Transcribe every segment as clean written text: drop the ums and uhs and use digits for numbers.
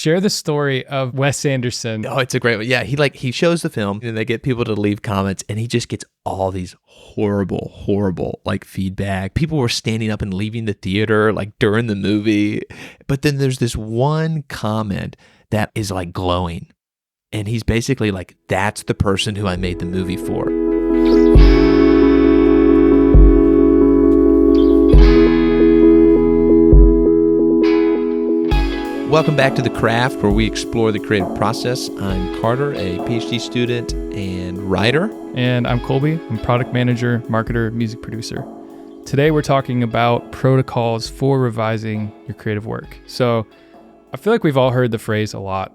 Share the story of Wes Anderson. Oh, it's a great one. Yeah, he shows the film and they get people to leave comments and he just gets all these horrible feedback. People were standing up and leaving the theater during the movie. But then there's this one comment that is glowing. And he's basically that's the person who I made the movie for. Welcome back to The Craft, where we explore the creative process. I'm Carter, a PhD student and writer. And I'm Colby. I'm product manager, marketer, music producer. Today we're talking about protocols for revising your creative work. So I feel like we've all heard the phrase a lot,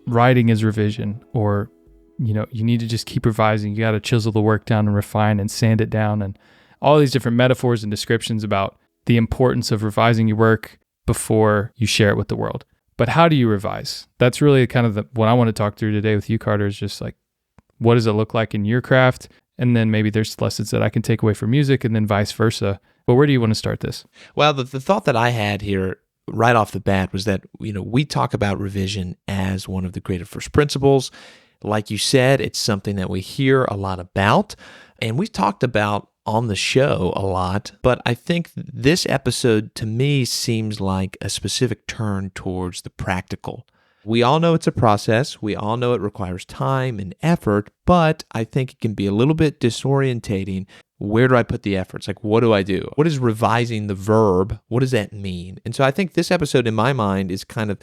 writing is revision, or, you need to just keep revising. You got to chisel the work down and refine and sand it down, and all these different metaphors and descriptions about the importance of revising your work before you share it with the world. But how do you revise? That's really kind of what I want to talk through today with you, Carter, is just what does it look like in your craft? And then maybe there's lessons that I can take away from music and then vice versa. But where do you want to start this? Well, the thought that I had here right off the bat was that, we talk about revision as one of the creative first principles. Like you said, it's something that we hear a lot about, and we've talked about on the show a lot, but I think this episode to me seems like a specific turn towards the practical. We all know it's a process. We all know it requires time and effort, but I think it can be a little bit disorientating. Where do I put the efforts? What do I do? What is revising the verb? What does that mean? And so I think this episode in my mind is kind of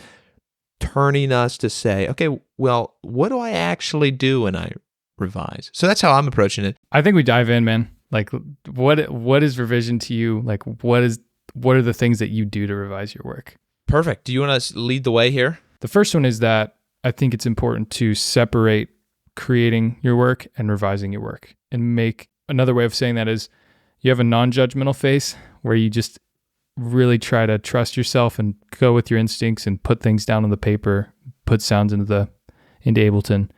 turning us to say, okay, well, what do I actually do when I revise? So that's how I'm approaching it. I think we dive in, man. What is revision to you? What are the things that you do to revise your work? Perfect. Do you want to lead the way here? The first one is that I think it's important to separate creating your work and revising your work. And another way of saying that is you have a non-judgmental phase where you just really try to trust yourself and go with your instincts and put things down on the paper, put sounds into Ableton.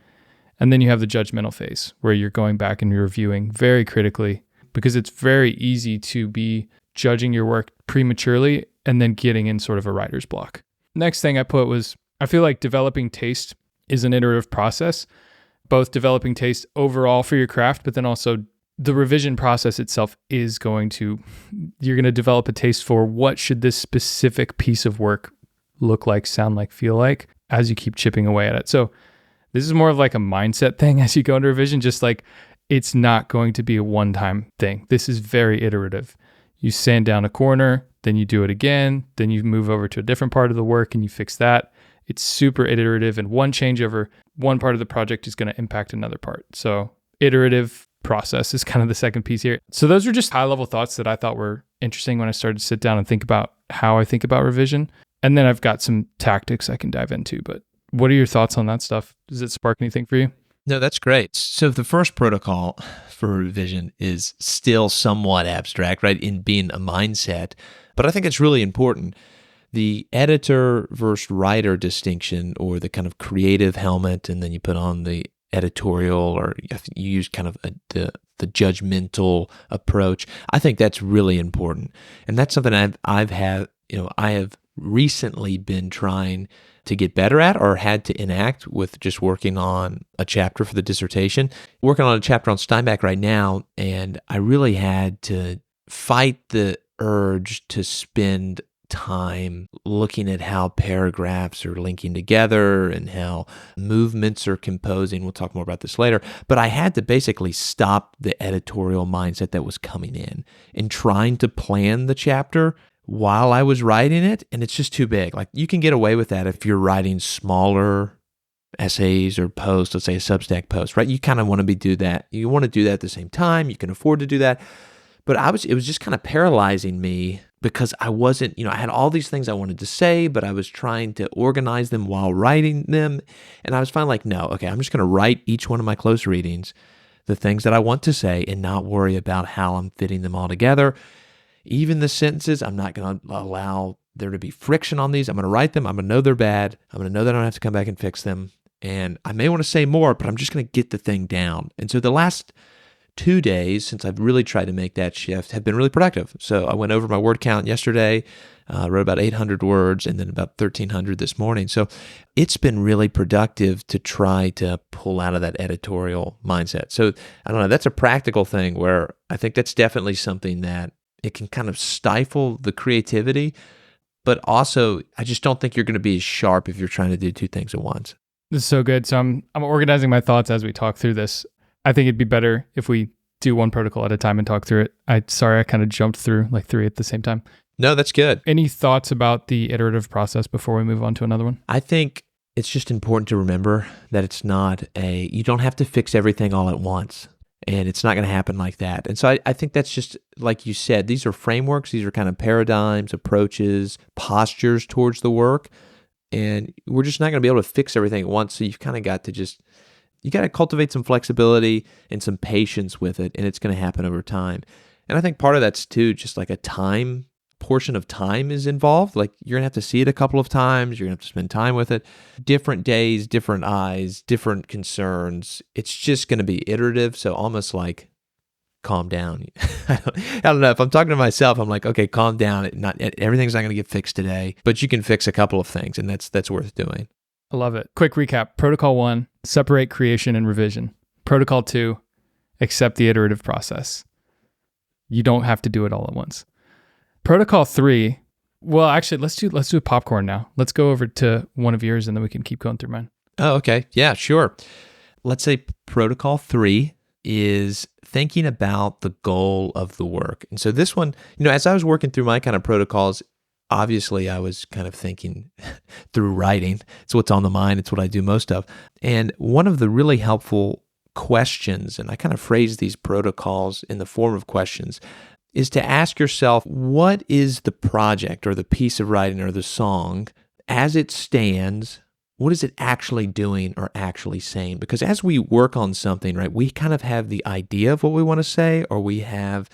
And then you have the judgmental phase where you're going back and you're reviewing very critically, because it's very easy to be judging your work prematurely and then getting in sort of a writer's block. Next thing I put was, I feel like developing taste is an iterative process, both developing taste overall for your craft, but then also the revision process itself you're going to develop a taste for what should this specific piece of work look like, sound like, feel like, as you keep chipping away at it. So this is more of a mindset thing as you go into revision, just it's not going to be a one-time thing. This is very iterative. You sand down a corner, then you do it again, then you move over to a different part of the work and you fix that. It's super iterative, and one changeover, one part of the project is going to impact another part. So iterative process is kind of the second piece here. So those are just high-level thoughts that I thought were interesting when I started to sit down and think about how I think about revision. And then I've got some tactics I can dive into, but what are your thoughts on that stuff? Does it spark anything for you? No, that's great. So the first protocol for revision is still somewhat abstract, right, in being a mindset, but I think it's really important. The editor versus writer distinction, or the kind of creative helmet, and then you put on the editorial, or you use kind of the judgmental approach. I think that's really important, and that's something I have recently been trying to get better at, or had to enact with just working on a chapter for the dissertation. Working on a chapter on Steinbeck right now, and I really had to fight the urge to spend time looking at how paragraphs are linking together and how movements are composing. We'll talk more about this later. But I had to basically stop the editorial mindset that was coming in and trying to plan the chapter while I was writing it, and it's just too big. You can get away with that if you're writing smaller essays or posts, let's say a Substack post, right? You kind of want to do that. You want to do that at the same time. You can afford to do that. But it was just kind of paralyzing me, because I wasn't, I had all these things I wanted to say, but I was trying to organize them while writing them. And I was finally no, okay, I'm just going to write each one of my close readings, the things that I want to say, and not worry about how I'm fitting them all together. Even the sentences, I'm not going to allow there to be friction on these. I'm going to write them. I'm going to know they're bad. I'm going to know that I don't have to come back and fix them. And I may want to say more, but I'm just going to get the thing down. And so the last 2 days since I've really tried to make that shift have been really productive. So I went over my word count yesterday, wrote about 800 words, and then about 1,300 this morning. So it's been really productive to try to pull out of that editorial mindset. So I don't know, that's a practical thing where I think that's definitely something that it can kind of stifle the creativity, but also I just don't think you're going to be as sharp if you're trying to do two things at once. This is so good. So I'm organizing my thoughts as we talk through this. I think it'd be better if we do one protocol at a time and talk through it. I kind of jumped through like 3 at the same time. No, that's good. Any thoughts about the iterative process before we move on to another one? I think it's just important to remember that it's not you don't have to fix everything all at once. And it's not going to happen like that. And so I think that's just, like you said, these are frameworks. These are kind of paradigms, approaches, postures towards the work. And we're just not going to be able to fix everything at once. So you've kind of got to you got to cultivate some flexibility and some patience with it. And it's going to happen over time. And I think part of that's too, just like a portion of time is involved. Like you're going to have to see it a couple of times. You're going to have to spend time with it. Different days, different eyes, different concerns. It's just going to be iterative. So almost like calm down. I don't know. If I'm talking to myself, I'm like, okay, calm down. Everything's not going to get fixed today, but you can fix a couple of things, and that's worth doing. I love it. Quick recap. Protocol 1, separate creation and revision. Protocol 2, accept the iterative process. You don't have to do it all at once. Protocol 3, well, actually, let's do popcorn now. Let's go over to one of yours, and then we can keep going through mine. Oh, okay. Yeah, sure. Let's say protocol 3 is thinking about the goal of the work. And so this one, as I was working through my kind of protocols, obviously I was kind of thinking through writing. It's what's on the mind. It's what I do most of. And one of the really helpful questions, and I kind of phrase these protocols in the form of questions, is to ask yourself, what is the project or the piece of writing or the song as it stands? What is it actually doing or actually saying? Because as we work on something, right, we kind of have the idea of what we want to say, or we have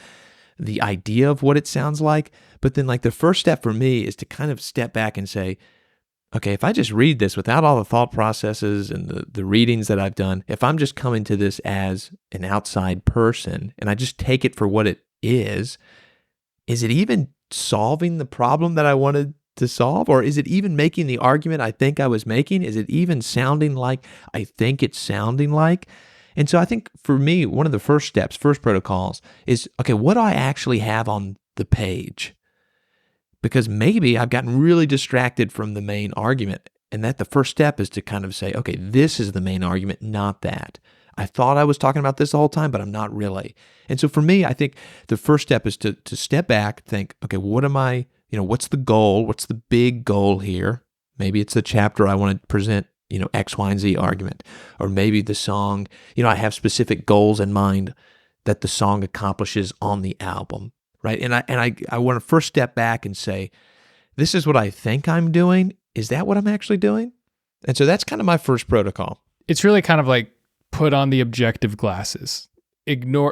the idea of what it sounds like. But then like the first step for me is to kind of step back and say, okay, if I just read this without all the thought processes and the readings that I've done, if I'm just coming to this as an outside person and I just take it for what it is it even solving the problem that I wanted to solve? Or is it even making the argument I think I was making? Is it even sounding like I think it's sounding like? And so I think for me, one of the first protocols is, okay, what do I actually have on the page? Because maybe I've gotten really distracted from the main argument. And that the first step is to kind of say, okay, this is the main argument, not that. I thought I was talking about this the whole time, but I'm not really. And so for me, I think the first step is to step back, think, okay, what am I, what's the goal? What's the big goal here? Maybe it's the chapter I want to present, X, Y, and Z argument. Or maybe the song, I have specific goals in mind that the song accomplishes on the album, right? And I want to first step back and say, this is what I think I'm doing. Is that what I'm actually doing? And so that's kind of my first protocol. It's really kind of like put on the objective glasses.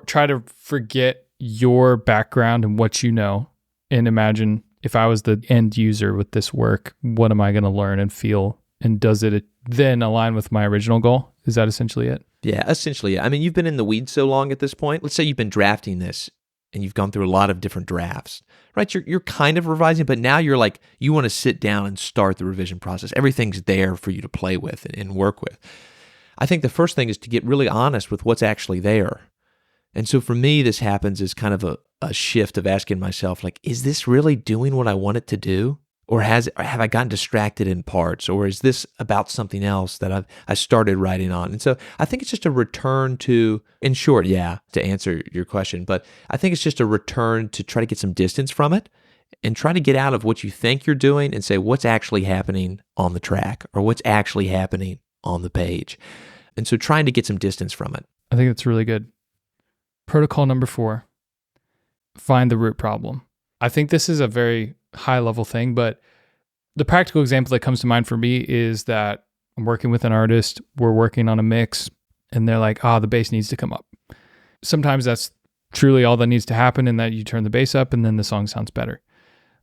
Try to forget your background and what you know, and imagine, if I was the end user with this work, what am I going to learn and feel? And does it then align with my original goal? Is that essentially it? Yeah, essentially. I mean, you've been in the weeds so long at this point. Let's say you've been drafting this and you've gone through a lot of different drafts, right? You're kind of revising, but now you're like, you want to sit down and start the revision process. Everything's there for you to play with and work with. I think the first thing is to get really honest with what's actually there. And so for me, this happens as kind of a shift of asking myself, like, is this really doing what I want it to do? Or have I gotten distracted in parts? Or is this about something else that I started writing on? And so I think it's just a return to, in short, to answer your question, but I think it's just a return to try to get some distance from it and try to get out of what you think you're doing and say, what's actually happening on the track or what's actually happening on the page. And so trying to get some distance from it. I think that's really good. Protocol number 4, find the root problem. I think this is a very high level thing, but the practical example that comes to mind for me is that I'm working with an artist, we're working on a mix, and they're like, the bass needs to come up. Sometimes that's truly all that needs to happen, and that you turn the bass up and then the song sounds better.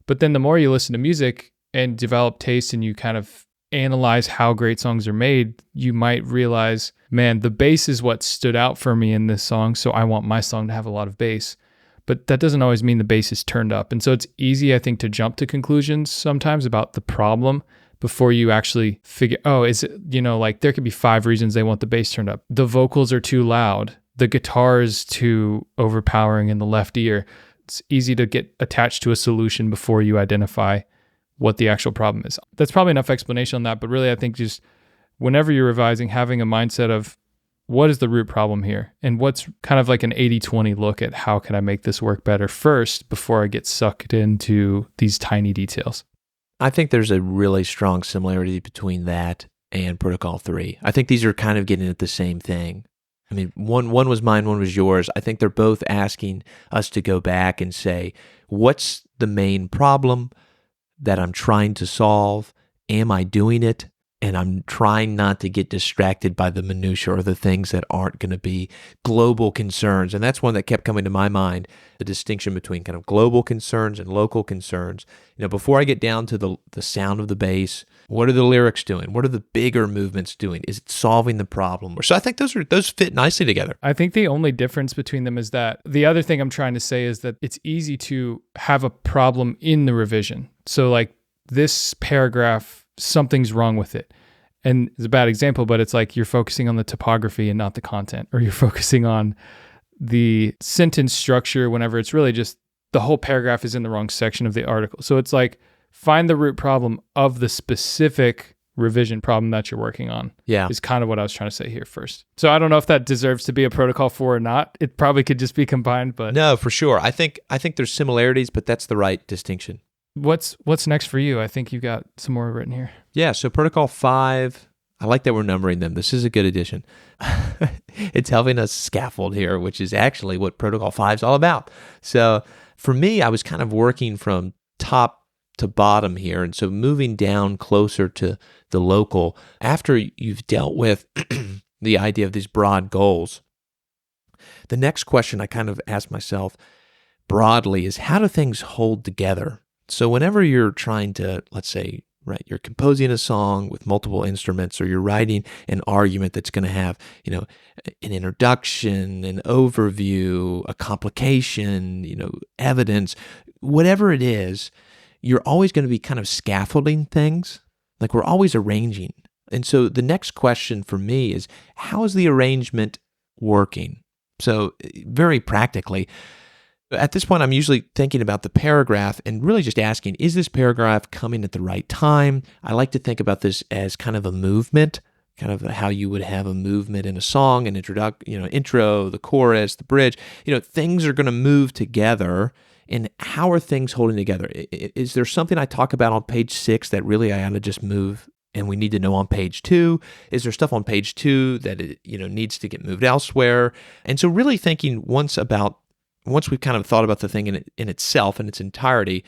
But then the more you listen to music and develop taste and you kind of analyze how great songs are made, you might realize, man, the bass is what stood out for me in this song, so I want my song to have a lot of bass. But that doesn't always mean the bass is turned up. And so it's easy, I think, to jump to conclusions sometimes about the problem before you actually figure, is it, like there could be 5 reasons they want the bass turned up. The vocals are too loud. The guitar is too overpowering in the left ear. It's easy to get attached to a solution before you identify what the actual problem is. That's probably enough explanation on that, but really I think just whenever you're revising, having a mindset of what is the root problem here and what's kind of like an 80-20 look at how can I make this work better first before I get sucked into these tiny details. I think there's a really strong similarity between that and Protocol 3. I think these are kind of getting at the same thing. I mean, one was mine, one was yours. I think they're both asking us to go back and say, what's the main problem that I'm trying to solve? Am I doing it? And I'm trying not to get distracted by the minutia or the things that aren't going to be global concerns. And that's one that kept coming to my mind, the distinction between kind of global concerns and local concerns. Before I get down to the sound of the bass, what are the lyrics doing? What are the bigger movements doing? Is it solving the problem? So I think those fit nicely together. I think the only difference between them is that the other thing I'm trying to say is that it's easy to have a problem in the revision. So like this paragraph, something's wrong with it. And it's a bad example, but it's like you're focusing on the topography and not the content, or you're focusing on the sentence structure whenever it's really just the whole paragraph is in the wrong section of the article. So it's like find the root problem of the specific revision problem that you're working on. Yeah. Is kind of what I was trying to say here first. So I don't know if that deserves to be a protocol 4 or not. It probably could just be combined, but no, for sure. I think there's similarities, but that's the right distinction. What's next for you? I think you got some more written here. Yeah, so Protocol 5, I like that we're numbering them. This is a good addition. It's helping us scaffold here, which is actually what Protocol 5 is all about. So for me, I was kind of working from top to bottom here, and so moving down closer to the local, after you've dealt with the idea of these broad goals, the next question I kind of ask myself broadly is, how do things hold together? So whenever you're trying to, let's say, right, you're composing a song with multiple instruments, or you're writing an argument that's going to have, an introduction, an overview, a complication, evidence, whatever it is, you're always going to be kind of scaffolding things. Like we're always arranging. And so the next question for me is, how is the arrangement working? So very practically, at this point, I'm usually thinking about the paragraph and really just asking, is this paragraph coming at the right time? I like to think about this as kind of a movement, kind of how you would have a movement in a song, an intro, the chorus, the bridge. Things are going to move together. And how are things holding together? Is there something I talk about on page 6 that really I ought to just move and we need to know on page 2? Is there stuff on page 2 that needs to get moved elsewhere? And so really thinking once we've kind of thought about the thing in itself, in its entirety,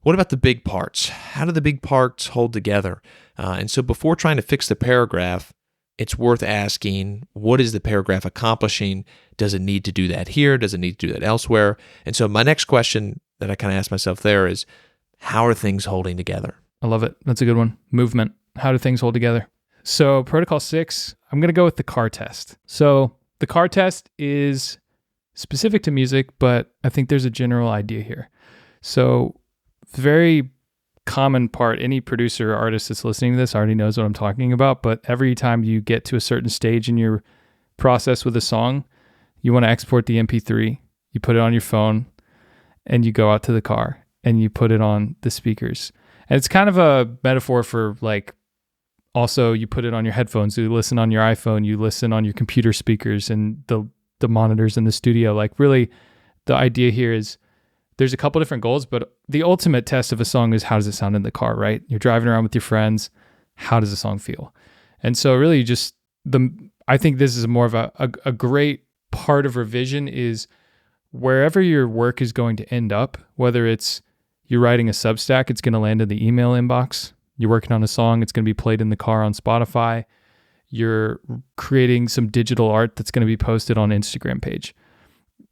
what about the big parts? How do the big parts hold together? And so before trying to fix the paragraph, it's worth asking, what is the paragraph accomplishing? Does it need to do that here? Does it need to do that elsewhere? And so my next question that I kind of ask myself there is, how are things holding together? I love it. That's a good one. Movement. How do things hold together? So Protocol 6, I'm going to go with the car test. So the car test is specific to music, but I think there's a general idea here. So very common part, any producer or artist that's listening to this already knows what I'm talking about, but every time you get to a certain stage in your process with a song, you want to export the MP3, you put it on your phone, and you go out to the car and you put it on the speakers. And it's kind of a metaphor for like, also you put it on your headphones, you listen on your iPhone, you listen on your computer speakers and the monitors in the studio. Like really the idea here is there's a couple different goals, but the ultimate test of a song is, how does it sound in the car, right? You're driving around with your friends. How does the song feel? And so really I think this is more of a great part of revision is wherever your work is going to end up, whether it's you're writing a Substack, it's going to land in the email inbox. You're working on a song, it's going to be played in the car on Spotify. You're creating some digital art that's going to be posted on Instagram page.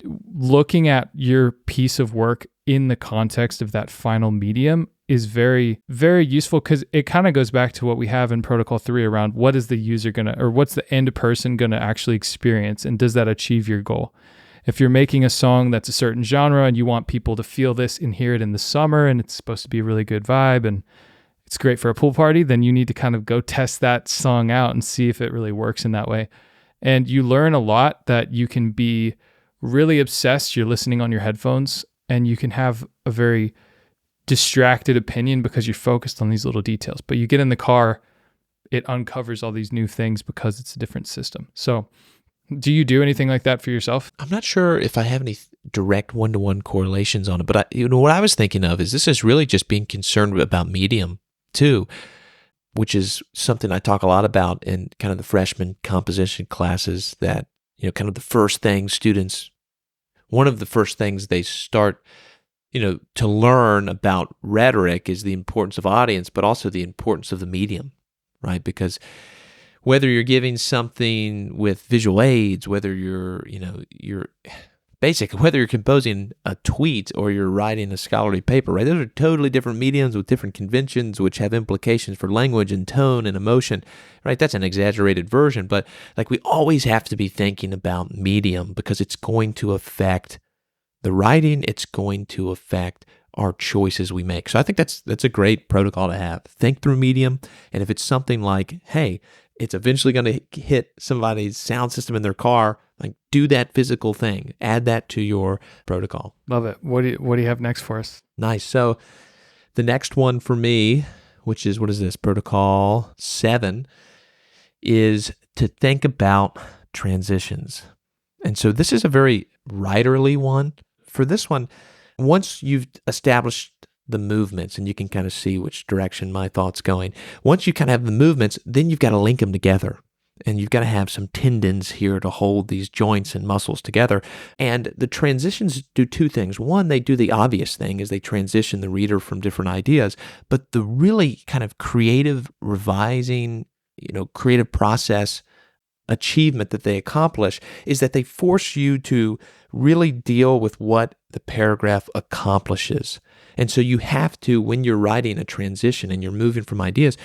Looking at your piece of work in the context of that final medium is very, very useful because it kind of goes back to what we have in Protocol 3 around what is the user going to, or what's the end person going to actually experience, and does that achieve your goal? If you're making a song that's a certain genre and you want people to feel this and hear it in the summer and it's supposed to be a really good vibe and it's great for a pool party, then you need to kind of go test that song out and see if it really works in that way. And you learn a lot that you can be really obsessed. You're listening on your headphones and you can have a very distracted opinion because you're focused on these little details. But you get in the car, it uncovers all these new things because it's a different system. So do you do anything like that for yourself? I'm not sure if I have any direct one-to-one correlations on it, but what I was thinking of is this is really just being concerned about medium too, which is something I talk a lot about in kind of the freshman composition classes, that, kind of the first thing students, one of the first things they start to learn about rhetoric is the importance of audience, but also the importance of the medium, right? Because whether you're giving something with visual aids, whether you're whether you're composing a tweet or you're writing a scholarly paper, right? Those are totally different mediums with different conventions, which have implications for language and tone and emotion, right? That's an exaggerated version, but like we always have to be thinking about medium because it's going to affect the writing, it's going to affect our choices we make. So I think that's a great protocol to have. Think through medium, and if it's something like, hey, it's eventually going to hit somebody's sound system in their car, like do that physical thing. Add that to your protocol. Love it. What do you have next for us? Nice. So the next one for me, which is, what is this? Protocol 7, is to think about transitions. And so this is a very writerly one. For this one, once you've established the movements and you can kind of see which direction my thought's going, once you kind of have the movements, then you've got to link them together. And you've got to have some tendons here to hold these joints and muscles together. And the transitions do two things. One, they do the obvious thing is they transition the reader from different ideas. But the really kind of creative revising, creative process achievement that they accomplish is that they force you to really deal with what the paragraph accomplishes. And so you have to, when you're writing a transition and you're moving from ideas,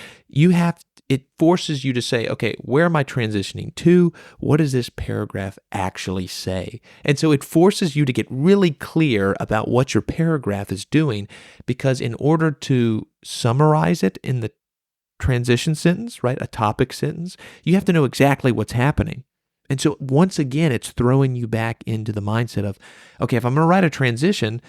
it forces you to say, okay, where am I transitioning to? What does this paragraph actually say? And so it forces you to get really clear about what your paragraph is doing, because in order to summarize it in the transition sentence, right, a topic sentence, you have to know exactly what's happening. And so once again, it's throwing you back into the mindset of, okay, if I'm going to write a transition,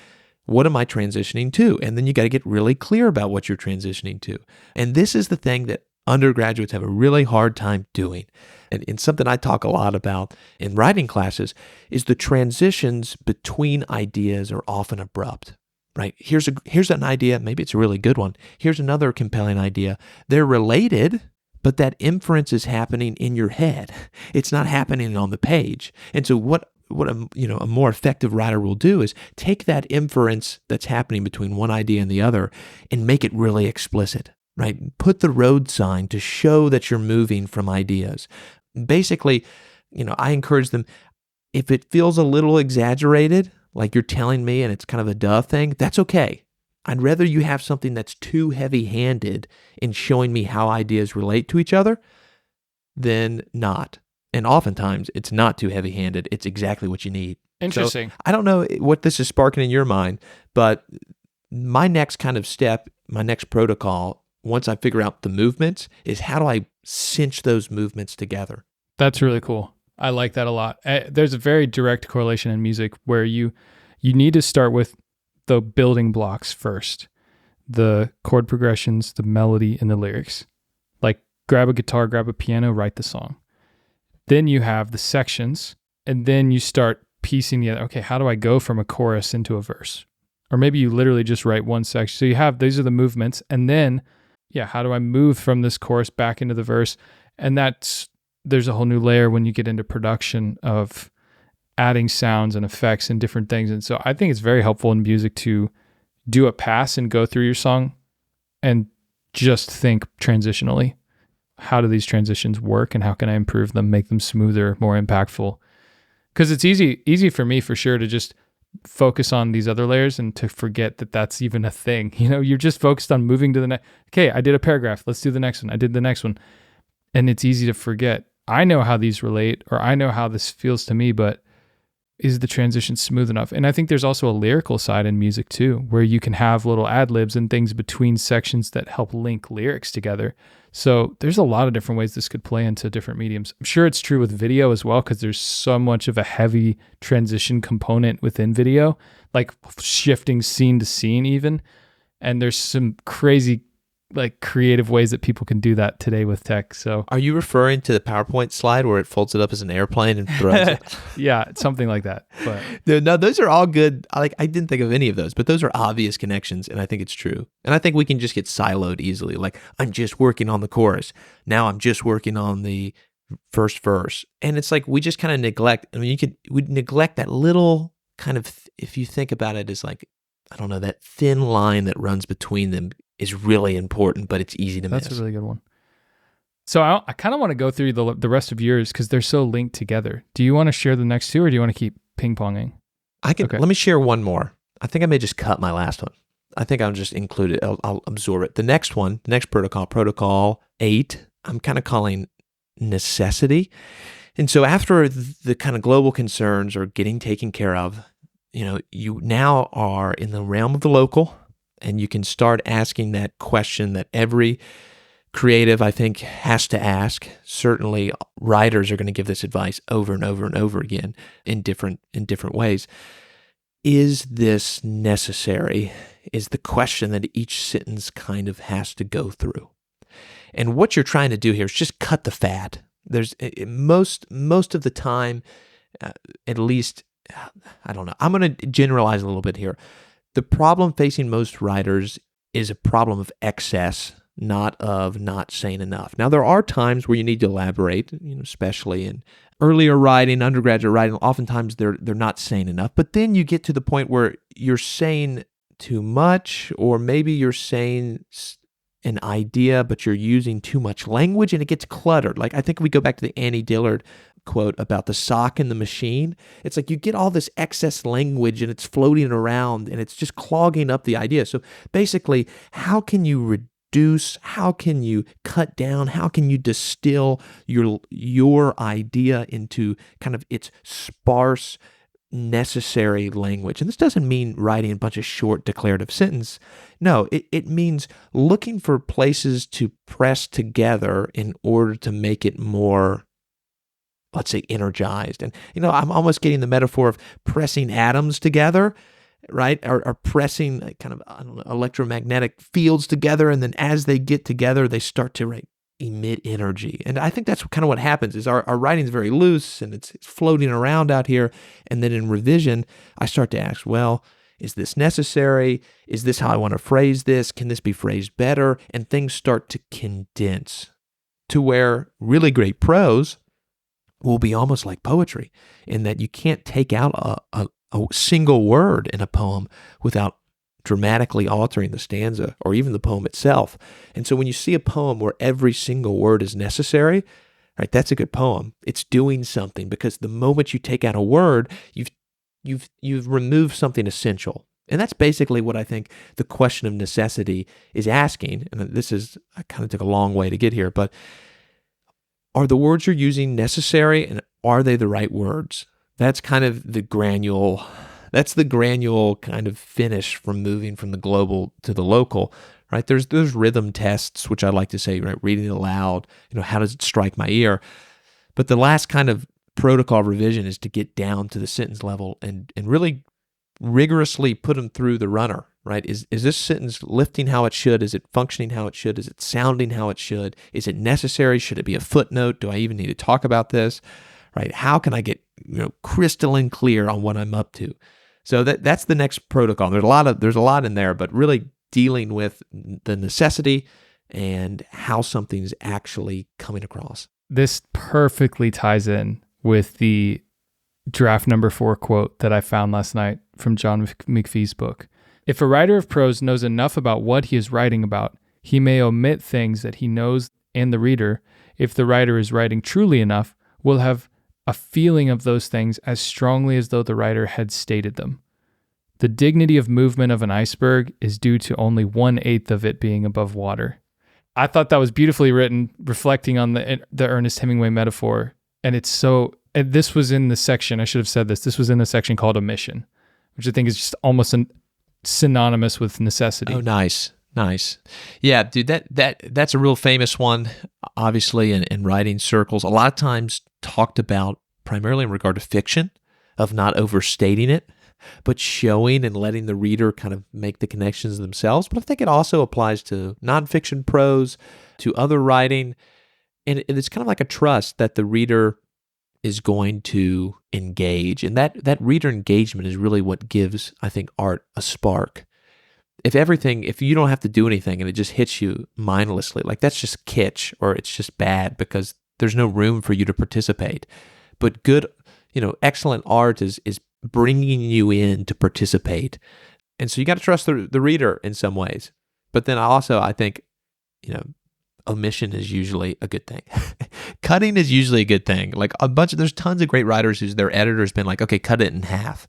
what am I transitioning to? And then you got to get really clear about what you're transitioning to. And this is the thing that undergraduates have a really hard time doing. And something I talk a lot about in writing classes is the transitions between ideas are often abrupt. Right? Here's an idea. Maybe it's a really good one. Here's another compelling idea. They're related, but that inference is happening in your head. It's not happening on the page. And so what a more effective writer will do is take that inference that's happening between one idea and the other and make it really explicit. Right? Put the road sign to show that you're moving from ideas. Basically, I encourage them, if it feels a little exaggerated, like you're telling me and it's kind of a duh thing, that's okay. I'd rather you have something that's too heavy-handed in showing me how ideas relate to each other than not. And oftentimes, it's not too heavy-handed. It's exactly what you need. Interesting. So, I don't know what this is sparking in your mind, but my next kind of step, my next protocol, once I figure out the movements, is how do I cinch those movements together? That's really cool. I like that a lot. There's a very direct correlation in music where you need to start with the building blocks first, the chord progressions, the melody, and the lyrics. Like grab a guitar, grab a piano, write the song. Then you have the sections, and then you start piecing together, okay, how do I go from a chorus into a verse? Or maybe you literally just write one section. So you have, these are the movements, and then, how do I move from this chorus back into the verse? And there's a whole new layer when you get into production of adding sounds and effects and different things. And so I think it's very helpful in music to do a pass and go through your song and just think transitionally. How do these transitions work and how can I improve them, make them smoother, more impactful? Because it's easy for me for sure to just focus on these other layers and to forget that that's even a thing. You're just focused on moving to the next. Okay, I did a paragraph. Let's do the next one. I did the next one. And it's easy to forget. I know how these relate, or I know how this feels to me, but is the transition smooth enough? And I think there's also a lyrical side in music too, where you can have little ad libs and things between sections that help link lyrics together. So there's a lot of different ways this could play into different mediums. I'm sure it's true with video as well, because there's so much of a heavy transition component within video, like shifting scene to scene even. And there's some crazy creative ways that people can do that today with tech. So are you referring to the PowerPoint slide where it folds it up as an airplane and throws it? Yeah, something like that. But no, those are all good. I didn't think of any of those, but those are obvious connections, and I think it's true. And I think we can just get siloed easily. Like, I'm just working on the chorus. Now I'm just working on the first verse. And it's like we just kind of neglect. I mean, we neglect that little kind of, if you think about it as like, I don't know, that thin line that runs between them is really important, but it's easy to miss. That's a really good one. So I kind of want to go through the rest of yours because they're so linked together. Do you want to share the next two, or do you want to keep ping-ponging? I can. Okay. Let me share one more. I think I may just cut my last one. I think I'll just include it. I'll absorb it. The next protocol 8, I'm kind of calling necessity. And so after the kind of global concerns are getting taken care of, you now are in the realm of the local, and you can start asking that question that every creative, I think, has to ask. Certainly, writers are going to give this advice over and over and over again in different ways. Is this necessary? Is the question that each sentence kind of has to go through. And what you're trying to do here is just cut the fat. There's most of the time, at least, I don't know. I'm going to generalize a little bit here. The problem facing most writers is a problem of excess, not of not saying enough. Now, there are times where you need to elaborate, especially in earlier writing, undergraduate writing. Oftentimes, they're not saying enough. But then you get to the point where you're saying too much, or maybe you're saying an idea, but you're using too much language, and it gets cluttered. Like, I think we go back to the Annie Dillard quote about the sock in the machine. It's like you get all this excess language and it's floating around and it's just clogging up the idea. So basically, how can you reduce, how can you cut down, how can you distill your idea into kind of its sparse, necessary language? And this doesn't mean writing a bunch of short declarative sentences. No, it means looking for places to press together in order to make it more, let's say, energized. And, I'm almost getting the metaphor of pressing atoms together, right? Or pressing kind of, I don't know, electromagnetic fields together. And then as they get together, they start to emit energy. And I think that's kind of what happens is our writing is very loose and it's floating around out here. And then in revision, I start to ask, well, is this necessary? Is this how I want to phrase this? Can this be phrased better? And things start to condense to where really great prose will be almost like poetry, in that you can't take out a single word in a poem without dramatically altering the stanza or even the poem itself. And so when you see a poem where every single word is necessary, right, that's a good poem. It's doing something, because the moment you take out a word, you've removed something essential. And that's basically what I think the question of necessity is asking. And I kind of took a long way to get here, but are the words you're using necessary, and are they the right words? That's kind of the granule kind of finish from moving from the global to the local, right? There's rhythm tests, which I like to say, right? Reading it aloud, how does it strike my ear? But the last kind of protocol revision is to get down to the sentence level and really rigorously put them through the runner, right? Is this sentence lifting how it should? Is it functioning how it should? Is it sounding how it should? Is it necessary? Should it be a footnote? Do I even need to talk about this, right? How can I get crystalline clear on what I'm up to? So that's the next protocol. There's a lot in there, but really dealing with the necessity and how something's actually coming across. This perfectly ties in with the draft number 4 quote that I found last night from John McPhee's book. If a writer of prose knows enough about what he is writing about, he may omit things that he knows, and the reader, if the writer is writing truly enough, will have a feeling of those things as strongly as though the writer had stated them. The dignity of movement of an iceberg is due to only 1/8 of it being above water. I thought that was beautifully written, reflecting on the Ernest Hemingway metaphor. And it's so, and this was in the section, I should have said this, this was in a section called omission, which I think is just almost synonymous with necessity. Oh, nice. Yeah, dude, that's a real famous one, obviously, in writing circles. A lot of times talked about primarily in regard to fiction, of not overstating it, but showing and letting the reader kind of make the connections themselves. But I think it also applies to nonfiction prose, to other writing, and it's kind of like a trust that the reader is going to engage. And that reader engagement is really what gives, I think, art a spark. If you don't have to do anything and it just hits you mindlessly, like that's just kitsch, or it's just bad because there's no room for you to participate. But good, excellent art is bringing you in to participate. And so you got to trust the reader in some ways. But then also, I think, omission is usually a good thing. Cutting is usually a good thing. Like there's tons of great writers whose their editor's been like, okay, cut it in half,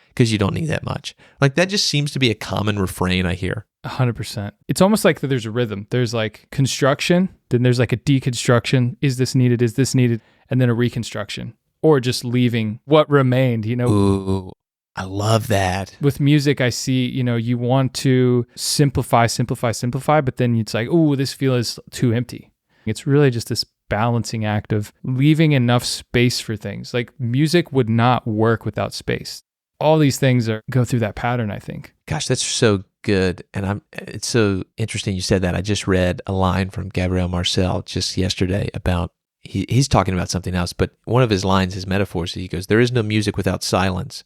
because you don't need that much. Like that just seems to be a common refrain I hear. 100%. It's almost like there's a rhythm. There's like construction, then there's like a deconstruction. Is this needed? Is this needed? And then a reconstruction, or just leaving what remained, Ooh, I love that. With music, I see, you want to simplify, but then it's like, oh, this feels too empty. It's really just this balancing act of leaving enough space for things. Like music would not work without space. All these things go through that pattern, I think. Gosh, that's so good. And it's so interesting you said that. I just read a line from Gabriel Marcel just yesterday about, he's talking about something else, but one of his lines, his metaphors, he goes, there is no music without silence.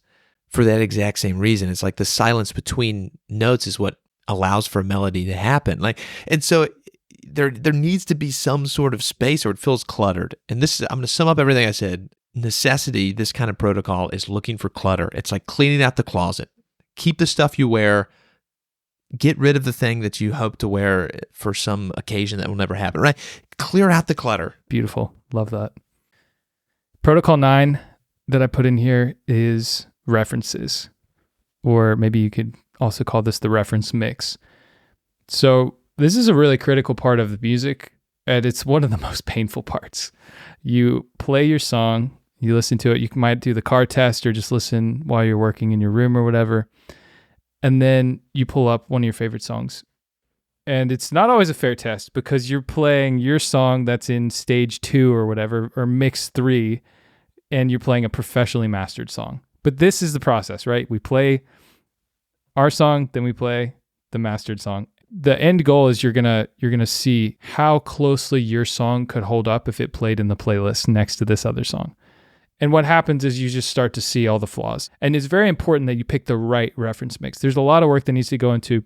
For that exact same reason. It's like the silence between notes is what allows for a melody to happen. And so there needs to be some sort of space, or it feels cluttered. And I'm going to sum up everything I said. Necessity, this kind of protocol, is looking for clutter. It's like cleaning out the closet. Keep the stuff you wear. Get rid of the thing that you hope to wear for some occasion that will never happen, right? Clear out the clutter. Beautiful. Love that. Protocol 9 that I put in here is references, or maybe you could also call this the reference mix. So this is a really critical part of the music, and it's one of the most painful parts. You play your song, you listen to it, you might do the car test or just listen while you're working in your room or whatever, and then you pull up one of your favorite songs. And it's not always a fair test, because you're playing your song that's in stage 2 or whatever, or mix 3, and you're playing a professionally mastered song. But this is the process, right? We play our song, then we play the mastered song. The end goal is you're gonna see how closely your song could hold up if it played in the playlist next to this other song. And what happens is you just start to see all the flaws. And it's very important that you pick the right reference mix. There's a lot of work that needs to go into,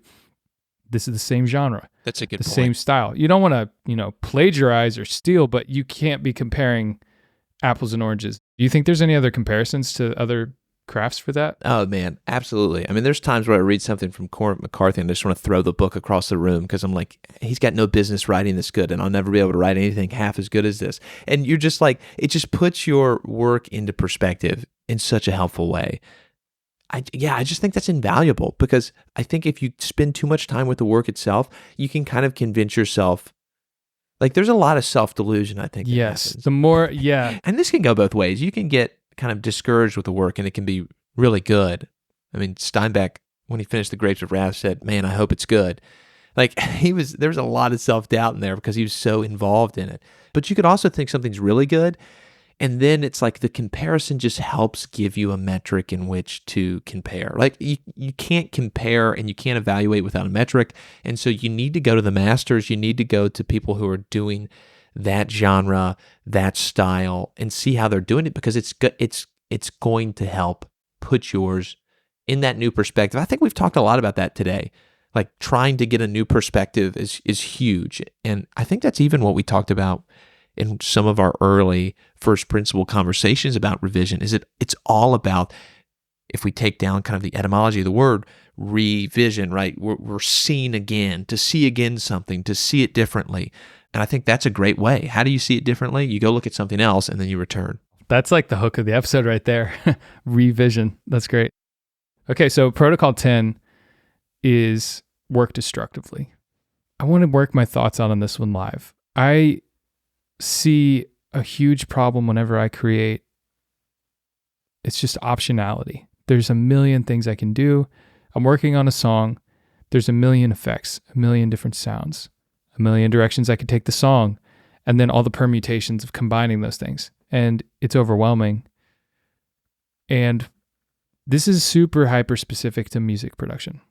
this is the same genre. That's a good point. The same style. You don't want to, plagiarize or steal, but you can't be comparing apples and oranges. Do you think there's any other comparisons to other crafts for that? Oh man, absolutely. I mean, there's times where I read something from Cormac McCarthy and I just want to throw the book across the room, because I'm like, he's got no business writing this good, and I'll never be able to write anything half as good as this. And you're just like, it just puts your work into perspective in such a helpful way. I just think that's invaluable, because I think if you spend too much time with the work itself, you can kind of convince yourself. Like, there's a lot of self-delusion, I think. Yes. The more, yeah. And this can go both ways. You can get kind of discouraged with the work, and it can be really good. I mean, Steinbeck, when he finished The Grapes of Wrath, said, man, I hope it's good. Like, there was a lot of self-doubt in there because he was so involved in it. But you could also think something's really good, and then it's like the comparison just helps give you a metric in which to compare. Like, you can't compare and you can't evaluate without a metric, and so you need to go to the masters. You need to go to people who are doing that genre, that style, and see how they're doing it, because it's going to help put yours in that new perspective. I think we've talked a lot about that today. Like, trying to get a new perspective is huge. And I think that's even what we talked about in some of our early first principle conversations about revision, is it's all about, if we take down kind of the etymology of the word, revision, right? We're seeing again, to see again something, to see it differently. And I think that's a great way. How do you see it differently? You go look at something else and then you return. That's like the hook of the episode right there. Revision. That's great. Okay, so protocol 10 is work destructively. I want to work my thoughts out on this one live. I see a huge problem whenever I create. It's just optionality. There's a million things I can do. I'm working on a song. There's a million effects, a million different sounds, a million directions I could take the song, and then all the permutations of combining those things. And it's overwhelming. And this is super hyper specific to music production.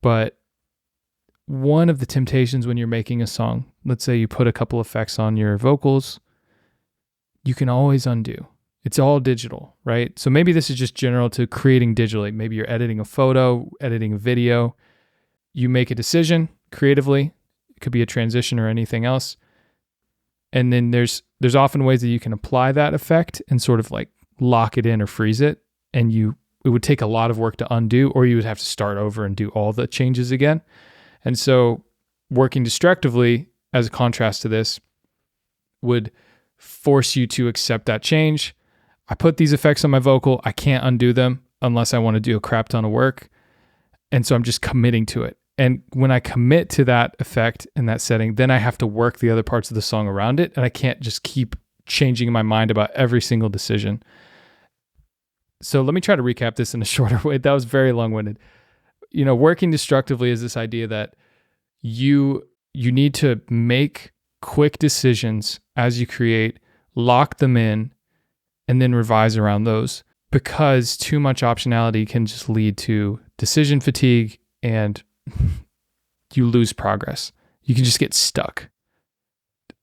But one of the temptations when you're making a song, let's say you put a couple effects on your vocals, you can always undo. It's all digital, right? So maybe this is just general to creating digitally. Maybe you're editing a photo, editing a video. You make a decision creatively. It could be a transition or anything else. And then there's often ways that you can apply that effect and sort of like lock it in or freeze it. And it would take a lot of work to undo, or you would have to start over and do all the changes again. And so working destructively, as a contrast to this, would force you to accept that change. I put these effects on my vocal. I can't undo them unless I want to do a crap ton of work. And so I'm just committing to it. And when I commit to that effect and that setting, then I have to work the other parts of the song around it. And I can't just keep changing my mind about every single decision. So let me try to recap this in a shorter way. That was very long-winded. Working destructively is this idea that you need to make quick decisions as you create, lock them in, and then revise around those, because too much optionality can just lead to decision fatigue and you lose progress. You can just get stuck.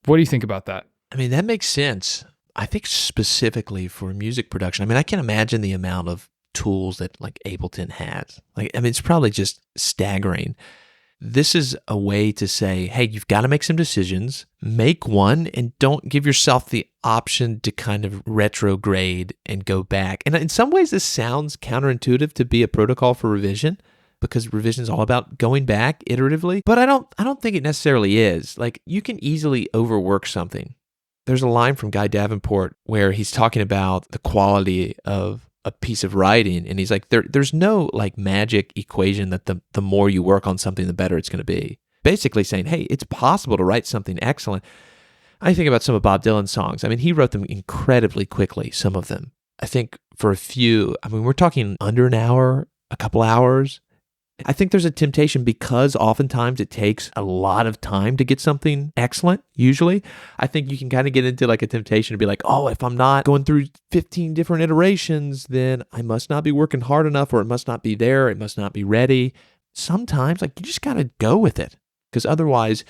What do you think about that? I mean, that makes sense. I think specifically for music production, I mean, I can imagine the amount of tools that like Ableton has. It's probably just staggering. This is a way to say, hey, you've got to make some decisions, make one, and don't give yourself the option to kind of retrograde and go back. And in some ways, this sounds counterintuitive to be a protocol for revision, because revision is all about going back iteratively. But I don't think it necessarily is. Like, you can easily overwork something. There's a line from Guy Davenport where he's talking about the quality of a piece of writing, and he's like, there's no like magic equation that the more you work on something, the better it's going to be. Basically saying, hey, it's possible to write something excellent. I think about some of Bob Dylan's songs. I mean, he wrote them incredibly quickly, some of them. I think for a few, we're talking under an hour, a couple hours. I think there's a temptation, because oftentimes it takes a lot of time to get something excellent, usually. I think you can kind of get into like a temptation to be like, oh, if I'm not going through 15 different iterations, then I must not be working hard enough, or it must not be there, it must not be ready. Sometimes like you just got to go with it, because otherwise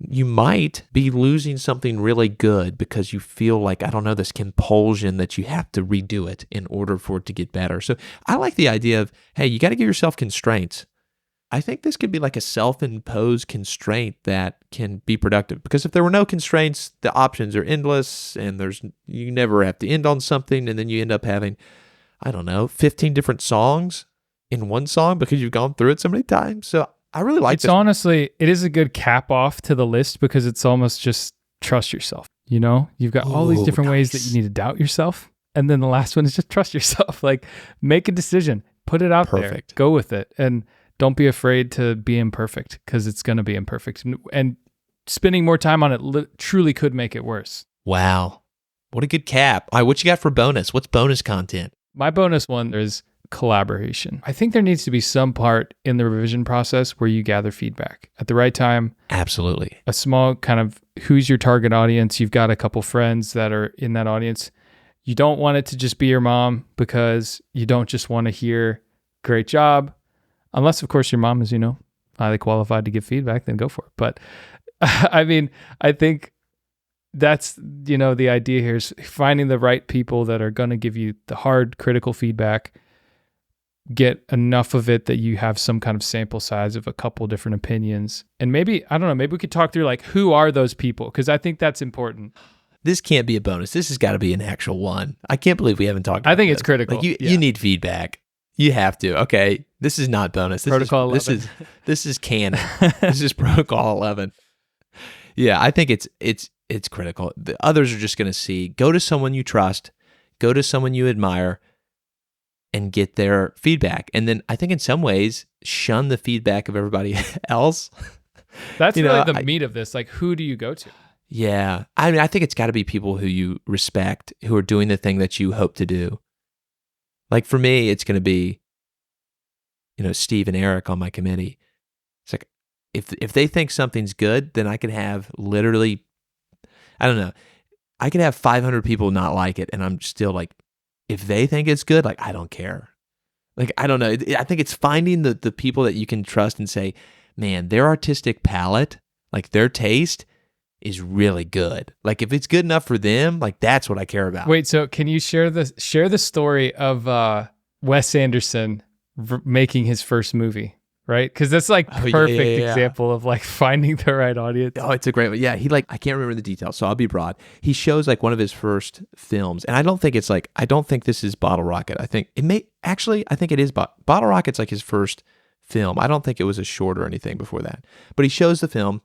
you might be losing something really good because you feel like, I don't know, this compulsion that you have to redo it in order for it to get better. So I like the idea of, hey, you got to give yourself constraints. I think this could be like a self-imposed constraint that can be productive, because if there were no constraints, the options are endless, and you never have to end on something, and then you end up having, 15 different songs in one song because you've gone through it so many times. So I really like this. Honestly, it is a good cap off to the list, because it's almost just trust yourself. You've got all these different ways that you need to doubt yourself. And then the last one is just trust yourself. Like, make a decision, put it out there, go with it. And don't be afraid to be imperfect, because it's going to be imperfect. And spending more time on it truly could make it worse. Wow. What a good cap. All right, what you got for bonus? What's bonus content? My bonus one is collaboration. I think there needs to be some part in the revision process where you gather feedback at the right time. Absolutely. A small kind of, who's your target audience? You've got a couple friends that are in that audience. You don't want it to just be your mom, because you don't just want to hear great job. Unless, of course, your mom is, highly qualified to give feedback, then go for it. But I think that's, the idea here is finding the right people that are going to give you the hard, critical feedback. Get enough of it that you have some kind of sample size of a couple different opinions. And maybe we could talk through like, who are those people? Because I think that's important. This can't be a bonus. This has got to be an actual one. I can't believe we haven't talked about I think it's critical. Like you need feedback. You have to. Okay. This is not bonus. Protocol 11. This is canon. This is Protocol 11. Yeah, I think it's critical. The others are just going to see, go to someone you trust, go to someone you admire, and get their feedback. And then I think in some ways, shun the feedback of everybody else. That's really the meat of this. Like, who do you go to? Yeah. I mean, I think it's got to be people who you respect, who are doing the thing that you hope to do. Like for me, it's going to be, Steve and Eric on my committee. It's like, if they think something's good, then I could have literally, I don't know, I could have 500 people not like it, and I'm still like, if they think it's good, like, I don't care. Like, I don't know. I think it's finding the people that you can trust and say, man, their artistic palette, like their taste is really good. Like if it's good enough for them, like that's what I care about. Wait, so can you share the story of Wes Anderson making his first movie? Right? Because that's like perfect example of like finding the right audience. Oh, it's a great one. Yeah, I can't remember the details, so I'll be broad. He shows like one of his first films, and I don't think this is Bottle Rocket. I think it is Bottle Rocket's like his first film. I don't think it was a short or anything before that. But he shows the film,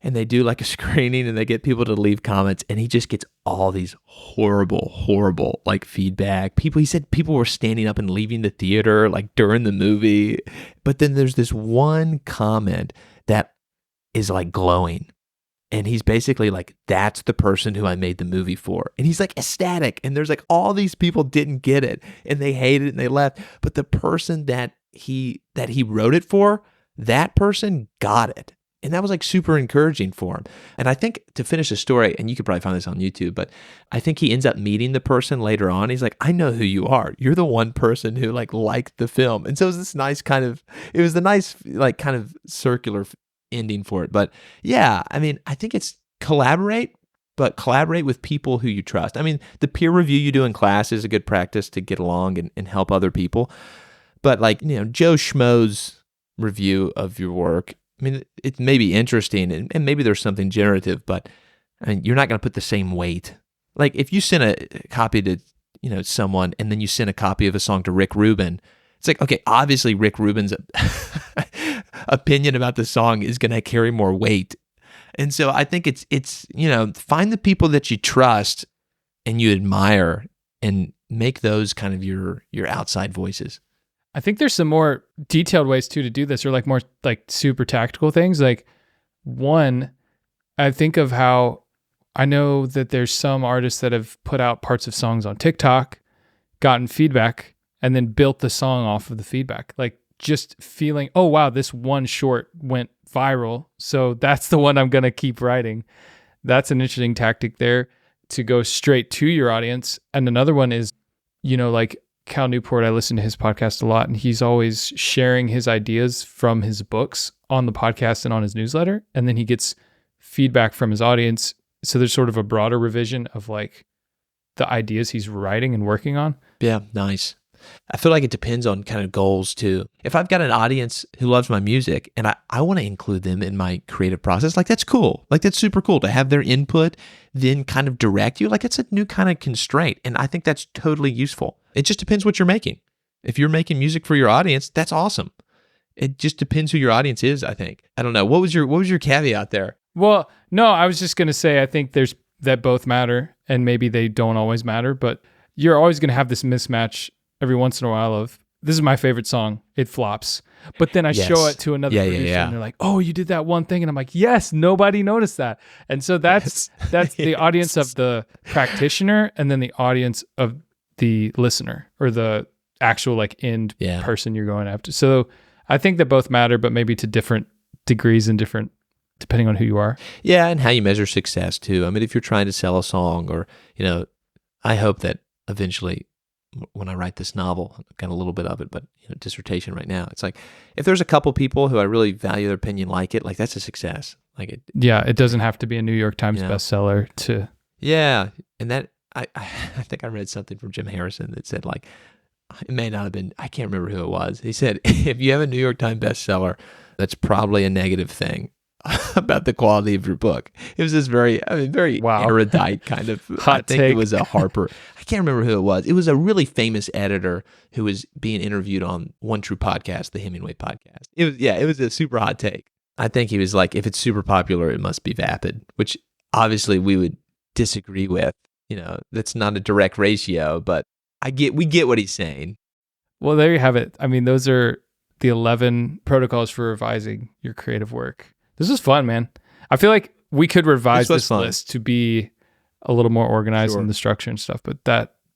and they do like a screening, and they get people to leave comments, and he just gets all these horrible like feedback. He said people were standing up and leaving the theater like during the movie. But then there's this one comment that is like glowing. And he's basically like, that's the person who I made the movie for. And he's like ecstatic. And there's like all these people didn't get it and they hated it and they left. But the person that he wrote it for, that person got it. And that was like super encouraging for him. And I think to finish the story, and you could probably find this on YouTube, but I think he ends up meeting the person later on. He's like, I know who you are. You're the one person who like liked the film. And so it was this nice it was the nice like kind of circular ending for it. But yeah, I mean, I think it's collaborate with people who you trust. I mean, the peer review you do in class is a good practice to get along and help other people. But like, Joe Schmo's review of your work, I mean, it may be interesting and maybe there's something generative, but I mean, you're not going to put the same weight. Like if you send a copy to, someone and then you send a copy of a song to Rick Rubin, it's like, okay, obviously Rick Rubin's opinion about the song is going to carry more weight. And so I think it's find the people that you trust and you admire and make those kind of your outside voices. I think there's some more detailed ways too to do this, or like more like super tactical things. Like one, I think of how I know that there's some artists that have put out parts of songs on TikTok, gotten feedback, and then built the song off of the feedback. Like just feeling, oh wow, this one short went viral, so that's the one I'm going to keep writing. That's an interesting tactic there to go straight to your audience. And another one is, like Cal Newport, I listen to his podcast a lot, and he's always sharing his ideas from his books on the podcast and on his newsletter. And then he gets feedback from his audience. So there's sort of a broader revision of like the ideas he's writing and working on. Yeah, nice. I feel like it depends on kind of goals too. If I've got an audience who loves my music and I want to include them in my creative process, like that's cool. Like that's super cool to have their input, then kind of direct you. Like it's a new kind of constraint. And I think that's totally useful. It just depends what you're making. If you're making music for your audience, that's awesome. It just depends who your audience is, I think. I don't know. What was your caveat there? Well, no, I was just going to say, I think that both matter and maybe they don't always matter, but you're always going to have this mismatch every once in a while of, this is my favorite song, it flops. But then I show it to another producer and they're like, oh, you did that one thing. And I'm like, yes, nobody noticed that. And so that's the audience of the practitioner and then the audience of the listener or the actual like end person you're going after. So I think that both matter, but maybe to different degrees and different, depending on who you are. Yeah, and how you measure success too. I mean, if you're trying to sell a song or, I hope that eventually when I write this novel, I've got a little bit of it, but dissertation right now, it's like if there's a couple people who I really value their opinion, like it, like that's a success. Like it. Yeah, it doesn't have to be a New York Times bestseller to. Yeah, and that I think I read something from Jim Harrison that said like it may not have been. I can't remember who it was. He said if you have a New York Times bestseller, that's probably a negative thing about the quality of your book. It was this very erudite kind of hot take. It was a Harper. I can't remember who it was. It was a really famous editor who was being interviewed on One True Podcast, the Hemingway podcast. It was a super hot take. I think he was like, if it's super popular, it must be vapid, which obviously we would disagree with. That's not a direct ratio, but we get what he's saying. Well, there you have it. I mean, those are the 11 protocols for revising your creative work. This is fun, man. I feel like we could revise this list to be a little more organized in the structure and stuff, but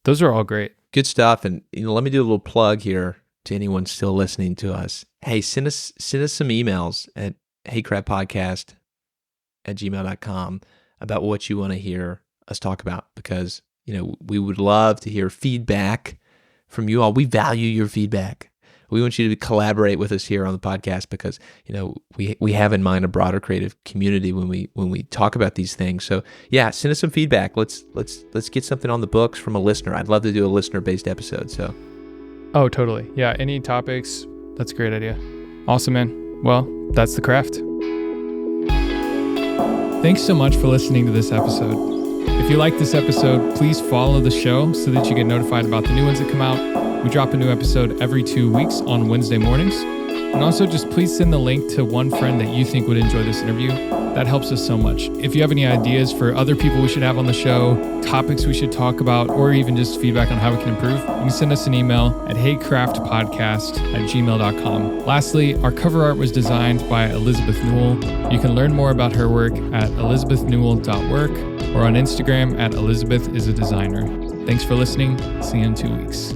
those are all great. Good stuff. And let me do a little plug here to anyone still listening to us. Hey, send us some emails at heycraftpodcast@gmail.com about what you want to hear us talk about, because we would love to hear feedback from you all. We value your feedback. We want you to collaborate with us here on the podcast because we have in mind a broader creative community when we talk about these things. So yeah, send us some feedback. Let's get something on the books from a listener. I'd love to do a listener-based episode. So oh, totally. Yeah, any topics, that's a great idea. Awesome, man. Well, that's the craft. Thanks so much for listening to this episode. If you like this episode, please follow the show so that you get notified about the new ones that come out. We drop a new episode every 2 weeks on Wednesday mornings. And also just please send the link to one friend that you think would enjoy this interview. That helps us so much. If you have any ideas for other people we should have on the show, topics we should talk about, or even just feedback on how we can improve, you can send us an email at heycraftpodcast@gmail.com. Lastly, our cover art was designed by Elizabeth Newell. You can learn more about her work at elizabethnewell.work or on Instagram at ElizabethIsAdesigner. Thanks for listening. See you in 2 weeks.